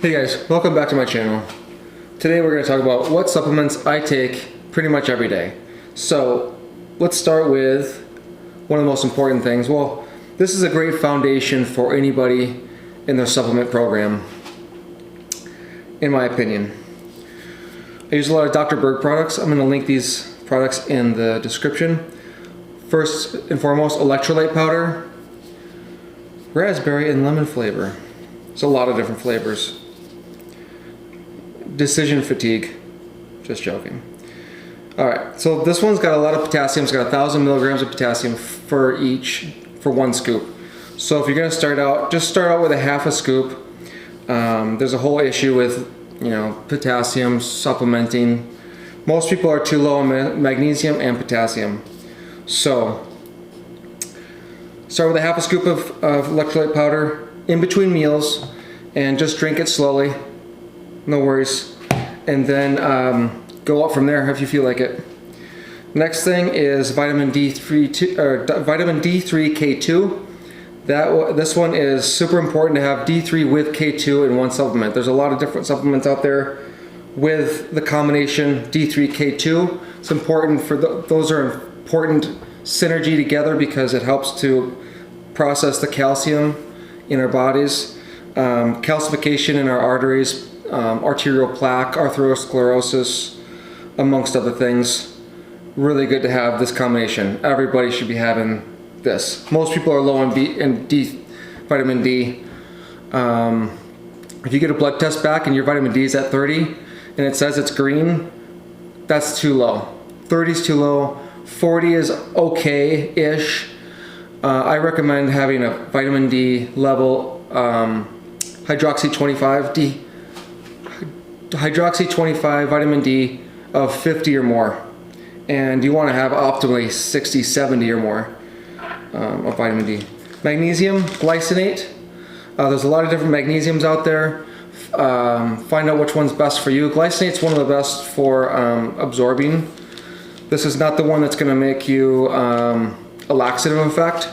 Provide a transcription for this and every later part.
Hey guys, welcome back to my channel. Today we're going to talk about what supplements I take pretty much every day. So let's start with one of the most important things. Well, this is a great foundation for anybody in their supplement program, in my opinion. I use a lot of Dr. Berg products. I'm going to link these products in the description. First and foremost, electrolyte powder, raspberry and lemon flavor. It's a lot of different flavors. Decision fatigue. Just joking. Alright, so this one's got a lot of potassium. It's got 1,000 milligrams of potassium for one scoop. So if you're going to start out, just start out with a half a scoop. There's a whole issue with, potassium supplementing. Most people are too low on magnesium and potassium. So start with a half a scoop of electrolyte powder in between meals and just drink it slowly. No worries. And then go up from there if you feel like it. Next thing is vitamin D3, vitamin D3K2. This one is super important to have D3 with K2 in one supplement. There's a lot of different supplements out there with the combination D3K2. It's important for those are important synergy together because it helps to process the calcium in our bodies, calcification in our arteries, arterial plaque, arteriosclerosis, amongst other things. Really good to have this combination. Everybody should be having this. Most people are low on vitamin D. If you get a blood test back and your vitamin D is at 30 and it says it's green, that's too low. 30 is too low. 40 is okay-ish. I recommend having a vitamin D level hydroxy 25 vitamin D of 50 or more, and you want to have optimally 60, 70 or more of vitamin D. Magnesium, glycinate. There's a lot of different magnesiums out there. Find out which one's best for you. Glycinate's one of the best for absorbing. This is not the one that's going to make you a laxative effect.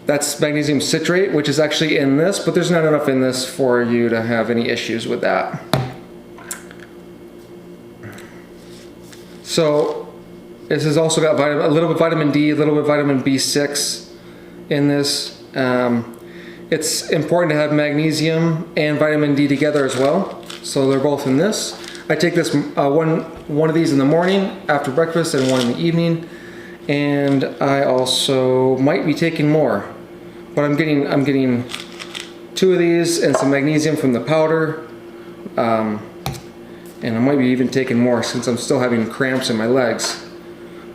That's magnesium citrate, which is actually in this, but there's not enough in this for you to have any issues with that. So this has also got a little bit of vitamin D, a little bit of vitamin B6 in this. It's important to have magnesium and vitamin D together as well. So they're both in this. I take this one of these in the morning after breakfast and one in the evening. And I also might be taking more, but I'm getting 2 of these and some magnesium from the powder, and I might be even taking more since I'm still having cramps in my legs.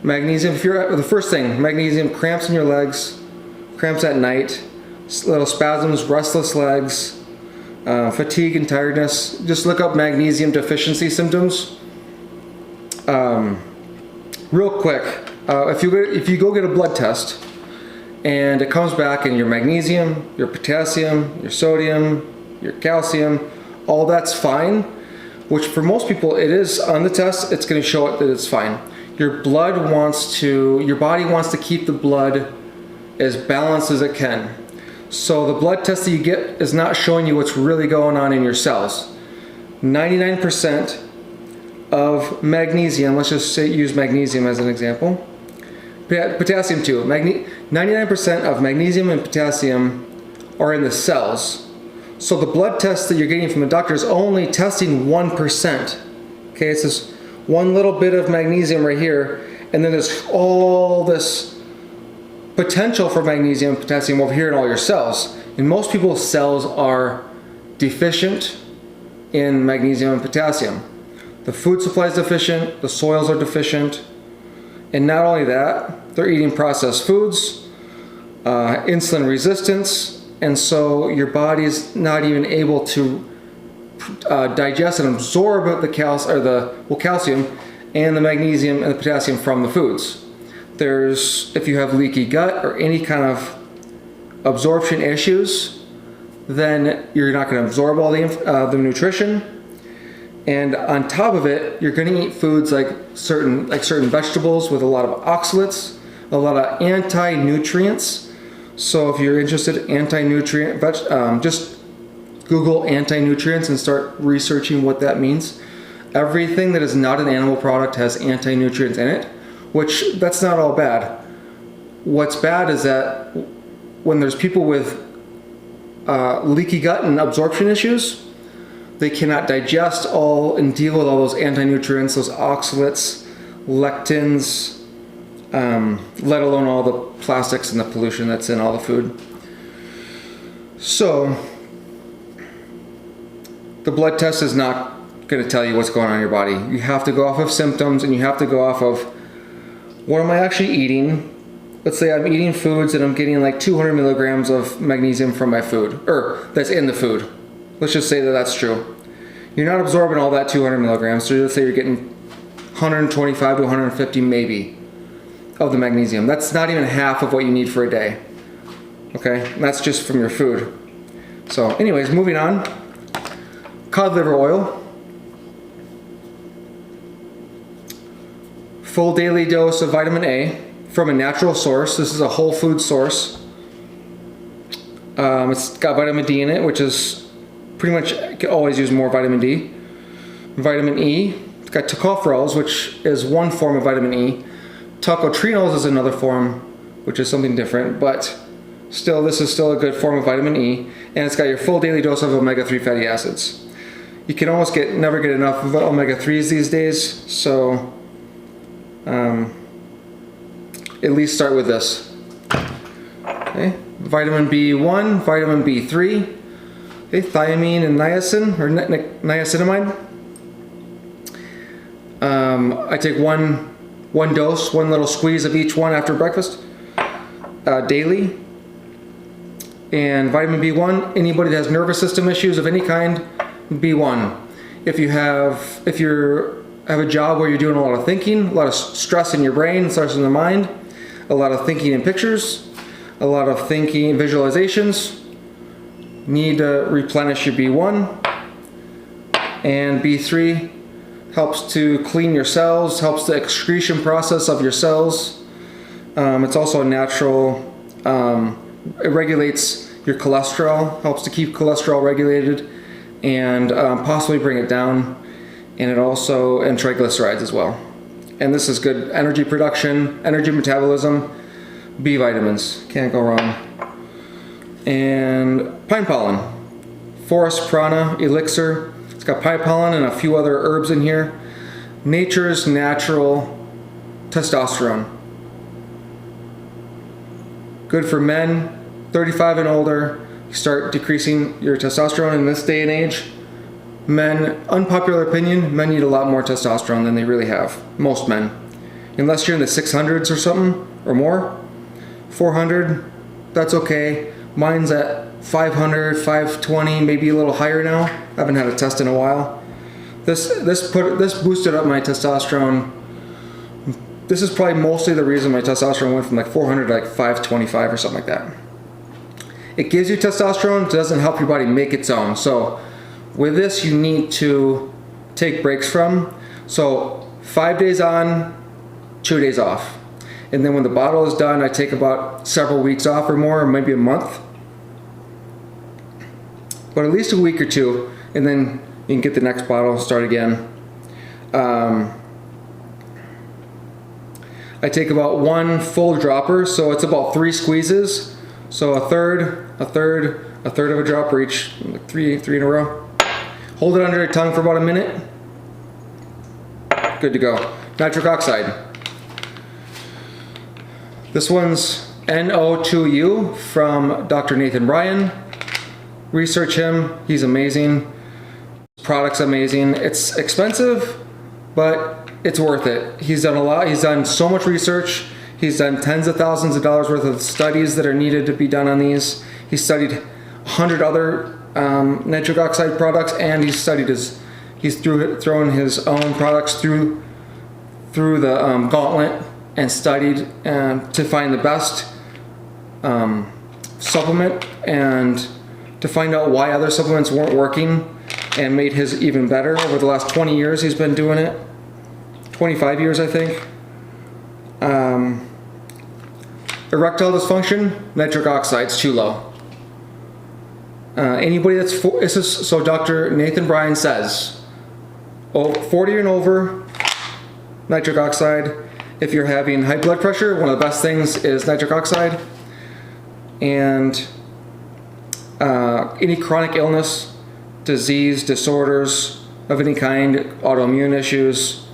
Magnesium, the first thing, magnesium, cramps in your legs, cramps at night, little spasms, restless legs, fatigue and tiredness. Just look up magnesium deficiency symptoms. Real quick. If you go get a blood test and it comes back and your magnesium, your potassium, your sodium, your calcium, all that's fine, which for most people it is on the test, it's going to show it that it's fine. Your body wants to keep the blood as balanced as it can. So the blood test that you get is not showing you what's really going on in your cells. 99% of magnesium, let's just say use magnesium as an example. Potassium too. 99% of magnesium and potassium are in the cells. So the blood test that you're getting from the doctor is only testing 1%. Okay, it's this one little bit of magnesium right here, and then there's all this potential for magnesium and potassium over here in all your cells. And most people's cells are deficient in magnesium and potassium. The food supply is deficient, the soils are deficient, and not only that, they're eating processed foods, insulin resistance, and so your body's not even able to digest and absorb the calcium and the magnesium and the potassium from the foods. If you have leaky gut or any kind of absorption issues, then you're not going to absorb all the nutrition. And on top of it, you're going to eat foods like certain vegetables with a lot of oxalates, a lot of anti-nutrients. So if you're interested in anti-nutrient, just Google anti-nutrients and start researching what that means. Everything that is not an animal product has anti-nutrients in it, which that's not all bad. What's bad is that when there's people with leaky gut and absorption issues, they cannot digest all and deal with all those anti-nutrients, those oxalates, lectins, let alone all the plastics and the pollution that's in all the food. So the blood test is not going to tell you what's going on in your body. You have to go off of symptoms, and you have to go off of, what am I actually eating? Let's say I'm eating foods and I'm getting like 200 milligrams of magnesium from my food, or that's in the food. Let's just say that that's true. You're not absorbing all that 200 milligrams, so let's say you're getting 125 to 150 maybe of the magnesium. That's not even half of what you need for a day. Okay, and that's just from your food. So anyways, moving on. Cod liver oil. Full daily dose of vitamin A from a natural source. This is a whole food source. It's got vitamin D in it, which is pretty much, you can always use more vitamin D. Vitamin E. It's got tocopherols, which is one form of vitamin E. Tocotrienols is another form, which is something different, but still, this is still a good form of vitamin E. And it's got your full daily dose of omega-3 fatty acids. You can almost never get enough of omega-3s these days, so at least start with this. Okay. Vitamin B1, vitamin B3, okay, thiamine and niacin, or niacinamide. I take one dose, one little squeeze of each one after breakfast daily. And vitamin B1, anybody that has nervous system issues of any kind, B1. If you have a job where you're doing a lot of thinking, a lot of stress in your brain, stress in the mind, a lot of thinking in pictures, a lot of thinking visualizations, need to replenish your B1. And B3 helps to clean your cells, helps the excretion process of your cells. It's also a natural, it regulates your cholesterol, helps to keep cholesterol regulated and possibly bring it down. And it also, and triglycerides as well. And this is good energy production, energy metabolism, B vitamins, can't go wrong. And pine pollen, forest prana elixir. It's got pine pollen and a few other herbs in here. Nature's natural testosterone. Good for men, 35 and older. You start decreasing your testosterone in this day and age. Men, unpopular opinion, men need a lot more testosterone than they really have. Most men. Unless you're in the 600s or something, or more. 400, that's okay. Mine's at 500, 520, maybe a little higher now. I haven't had a test in a while. This boosted up my testosterone. This is probably mostly the reason my testosterone went from like 400 to like 525 or something like that. It gives you testosterone, it doesn't help your body make its own. So with this, you need to take breaks from. So 5 days on, 2 days off. And then when the bottle is done, I take about several weeks off or more, or maybe a month. But at least a week or two, and then you can get the next bottle and start again. I take about one full dropper, so it's about 3 squeezes. So a third of a dropper each, like three in a row. Hold it under your tongue for about a minute. Good to go. Nitric oxide. This one's NO2U from Dr. Nathan Ryan. Research him, he's amazing. Product's amazing. It's expensive, but it's worth it. He's done a lot, he's done so much research. He's done tens of thousands of dollars worth of studies that are needed to be done on these. He's studied 100 other nitric oxide products, and he's thrown his own products through the gauntlet and studied to find the best supplement and to find out why other supplements weren't working, and made his even better. Over the last 20 years he's been doing it. 25 years, I think. Erectile dysfunction, nitric oxide's too low. Anybody that's, so Dr. Nathan Bryan says, 40 and over, nitric oxide. If you're having high blood pressure, one of the best things is nitric oxide. And any chronic illness, disease, disorders of any kind, autoimmune issues,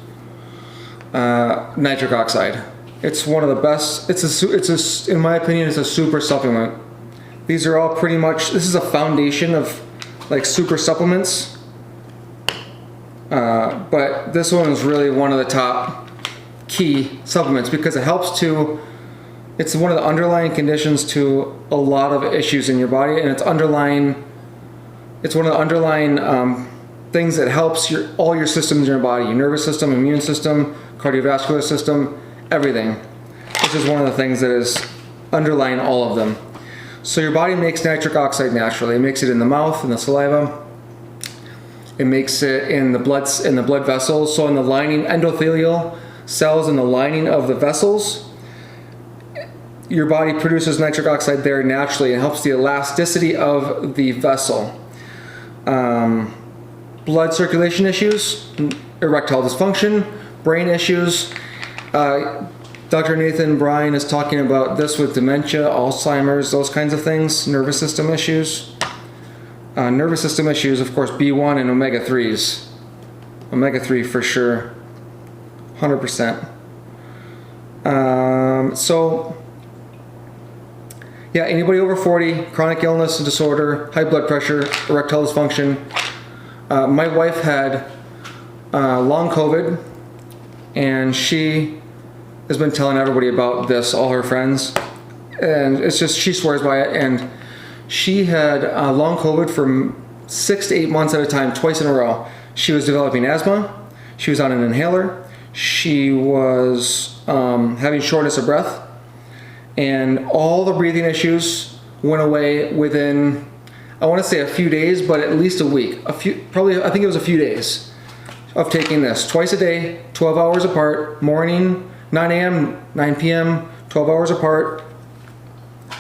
nitric oxide. It's one of the best. In my opinion, it's a super supplement. These are all pretty much, this is a foundation of like super supplements. But this one is really one of the top key supplements because it helps to, it's one of the underlying conditions to a lot of issues in your body, and it's one of the underlying things that helps all your systems in your body, your nervous system, immune system, cardiovascular system, everything. This is one of the things that is underlying all of them. So your body makes nitric oxide naturally. It makes it in the mouth, in the saliva. It makes it in the blood vessels. So in the lining, endothelial cells in the lining of the vessels, your body produces nitric oxide there naturally. It helps the elasticity of the vessel. Blood circulation issues, erectile dysfunction, brain issues. Dr. Nathan Bryan is talking about this with dementia, Alzheimer's, those kinds of things, nervous system issues. Nervous system issues, of course, B1 and omega-3s. Omega-3 for sure, 100%. So, yeah, anybody over 40, chronic illness, disorder, high blood pressure, erectile dysfunction. My wife had long COVID, and she has been telling everybody about this, all her friends, and it's just, she swears by it. And she had long COVID for 6 to 8 months at a time, twice in a row. She was developing asthma. She was on an inhaler. She was having shortness of breath, and all the breathing issues went away within, I want to say a few days, but at least a week. Probably, I think it was a few days of taking this twice a day, 12 hours apart, morning, 9 a.m., 9 p.m., 12 hours apart,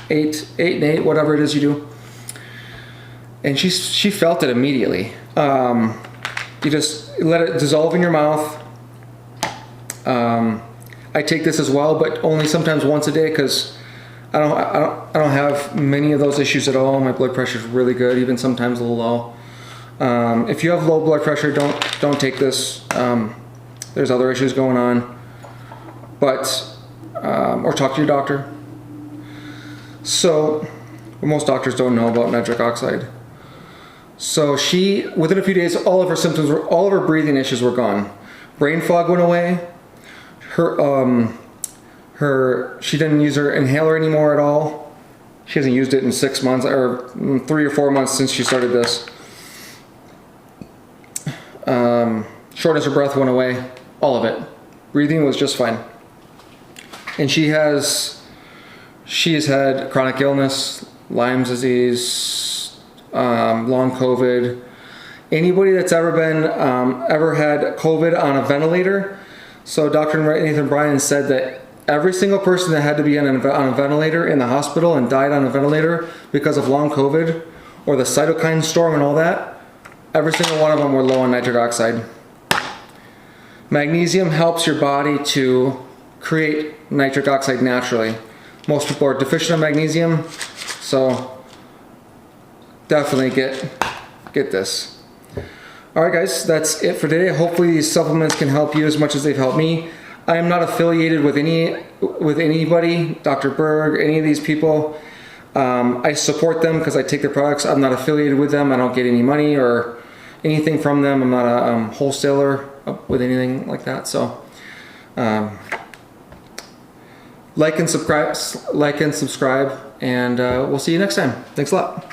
8 and 8, whatever it is you do. And she felt it immediately. You just let it dissolve in your mouth. I take this as well, but only sometimes once a day because I don't have many of those issues at all. My blood pressure is really good, even sometimes a little low. If you have low blood pressure, don't take this. There's other issues going on. But or talk to your doctor. So most doctors don't know about nitric oxide. So within a few days, all of her symptoms all of her breathing issues were gone. Brain fog went away. She didn't use her inhaler anymore at all. She hasn't used it in 6 months or 3 or 4 months since she started this. Shortness of breath went away, all of it. Breathing was just fine. And she has had chronic illness, Lyme's disease, long COVID. Anybody that's ever had COVID on a ventilator. So Dr. Nathan Bryan said that every single person that had to be on a ventilator in the hospital and died on a ventilator because of long COVID or the cytokine storm and all that, every single one of them were low on nitric oxide. Magnesium helps your body to create nitric oxide naturally. Most people are deficient of magnesium, so definitely get this. Alright guys, that's it for today. Hopefully these supplements can help you as much as they've helped me. I am not affiliated with anybody, Dr. Berg, any of these people. I support them because I take their products. I'm not affiliated with them. I don't get any money or anything from them. I'm not a wholesaler with anything like that. So like and subscribe, and we'll see you next time. Thanks a lot.